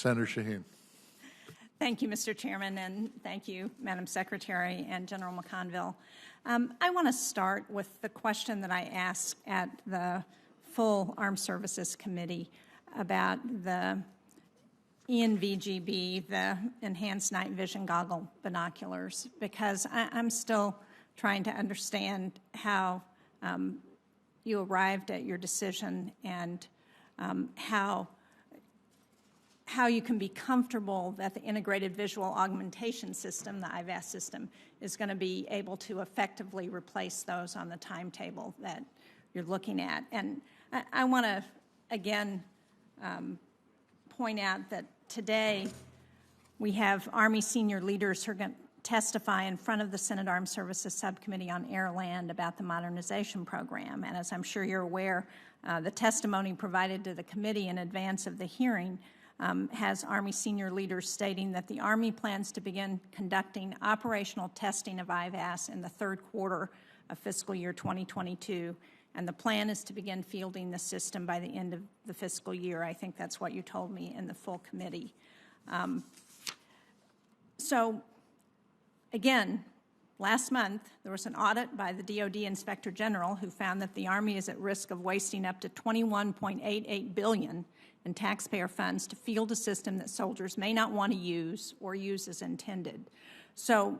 Senator Shaheen. Thank you, Mr. Chairman, and thank you, Madam Secretary and General McConville. I want to start with the question that I asked at the full Armed Services Committee about the ENVGB, the Enhanced Night Vision Goggle Binoculars, because I'm still trying to understand how you arrived at your decision and how you can be comfortable that the Integrated Visual Augmentation System, the IVAS system, is going to be able to effectively replace those on the timetable that you're looking at. And I want to, again, point out that today we have Army senior leaders who are going to testify in front of the Senate Armed Services Subcommittee on Air Land about the modernization program. And as I'm sure you're aware, the testimony provided to the committee in advance of the hearing has Army senior leaders stating that the Army plans to begin conducting operational testing of IVAS in the third quarter of fiscal year 2022, and the plan is to begin fielding the system by the end of the fiscal year. I think that's what you told me in the full committee. So, again, last month there was an audit by the DoD Inspector General who found that the Army is at risk of wasting up to $21.88 billion in taxpayer funds to field a system that soldiers may not want to use or use as intended. So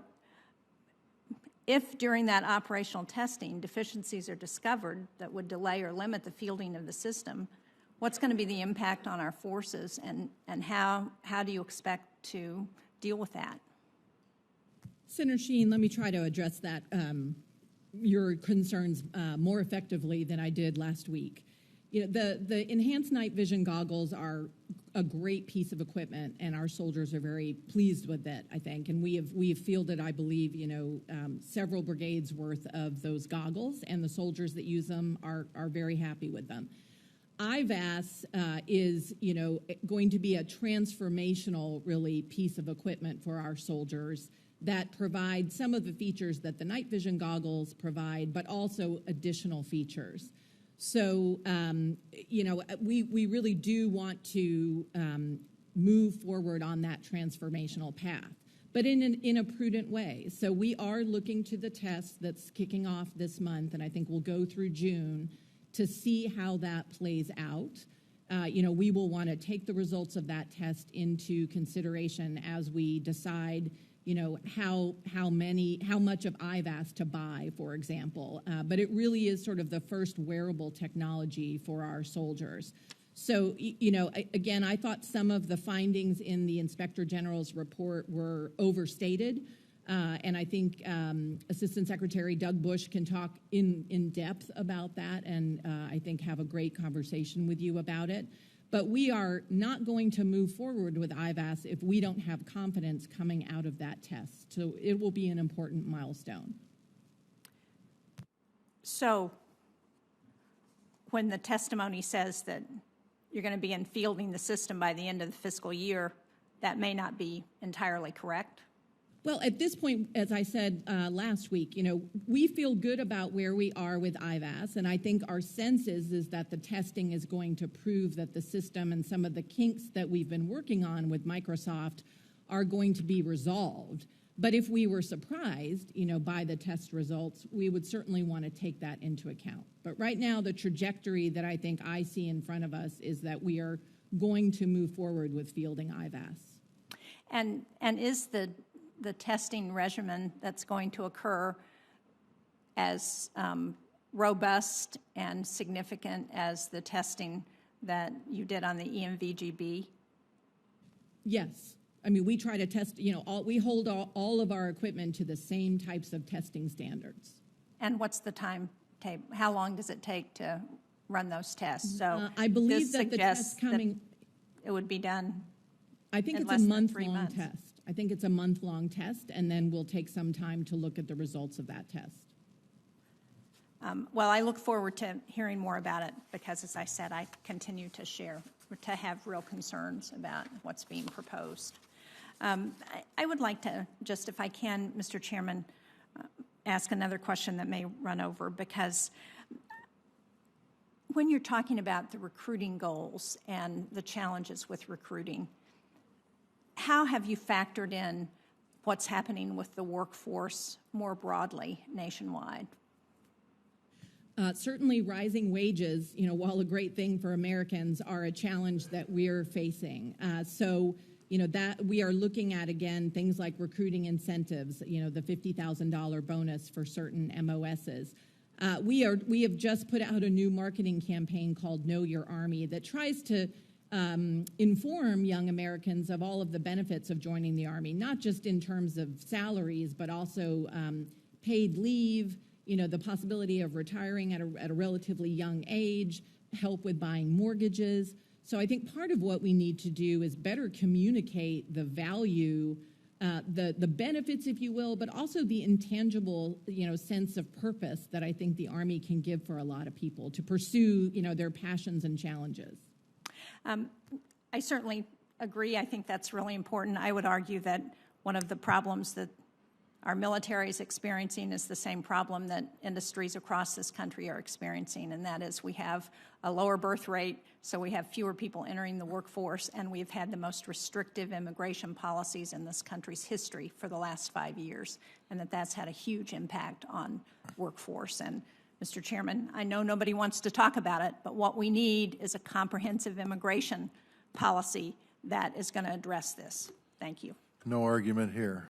if during that operational testing deficiencies are discovered that would delay or limit the fielding of the system, what's going to be the impact on our forces, and how do you expect to deal with that? Senator Shaheen, let me try to address that, your concerns more effectively than I did last week. You know, the enhanced night vision goggles are a great piece of equipment, and our soldiers are very pleased with it, I think. And we have fielded, I believe, several brigades worth of those goggles, and the soldiers that use them are very happy with them. IVAS is, going to be a transformational, really, piece of equipment for our soldiers that provide some of the features that the night vision goggles provide, but also additional features. So, we really do want to move forward on that transformational path, but in a prudent way. So we are looking to the test that's kicking off this month, and I think we'll go through June to see how that plays out. We will want to take the results of that test into consideration as we decide how much of IVAS to buy, for example. But it really is sort of the first wearable technology for our soldiers. So, again, I thought some of the findings in the Inspector General's report were overstated. And I think Assistant Secretary Doug Bush can talk in depth about that, and I think have a great conversation with you about it. But we are not going to move forward with IVAS if we don't have confidence coming out of that test. So it will be an important milestone. So when the testimony says that you're going to begin fielding the system by the end of the fiscal year, that may not be entirely correct? Well, at this point, as I said last week, we feel good about where we are with IVAS, and I think our sense is that the testing is going to prove that the system and some of the kinks that we've been working on with Microsoft are going to be resolved. But if we were surprised, by the test results, we would certainly want to take that into account. But right now, the trajectory that I think I see in front of us is that we are going to move forward with fielding IVAS. And is the testing regimen that's going to occur as robust and significant as the testing that you did on the ENVGB? Yes. I mean, we try to test, we hold all of our equipment to the same types of testing standards. And what's the timetable? How long does it take to run those tests? So I believe that the test coming... It would be done. I think it's a month-long test. I think it's a month-long test, and then we'll take some time to look at the results of that test. Well, I look forward to hearing more about it because, as I said, I continue to have real concerns about what's being proposed. I would like to just, if I can, Mr. Chairman, ask another question that may run over, because when you're talking about the recruiting goals and the challenges with recruiting, how have you factored in what's happening with the workforce more broadly nationwide? Certainly rising wages, while a great thing for Americans, are a challenge that we're facing. That we are looking at, again, things like recruiting incentives, the $50,000 bonus for certain MOSs. We have just put out a new marketing campaign called Know Your Army that tries to inform young Americans of all of the benefits of joining the Army, not just in terms of salaries, but also paid leave, the possibility of retiring at a relatively young age, help with buying mortgages. So I think part of what we need to do is better communicate the value, the benefits, if you will, but also the intangible, sense of purpose that I think the Army can give for a lot of people to pursue, their passions and challenges. I certainly agree. I think that's really important. I would argue that one of the problems that our military is experiencing is the same problem that industries across this country are experiencing, and that is we have a lower birth rate, so we have fewer people entering the workforce, and we've had the most restrictive immigration policies in this country's history for the last 5 years, and that's had a huge impact on workforce. And Mr. Chairman, I know nobody wants to talk about it, but what we need is a comprehensive immigration policy that is going to address this. Thank you. No argument here.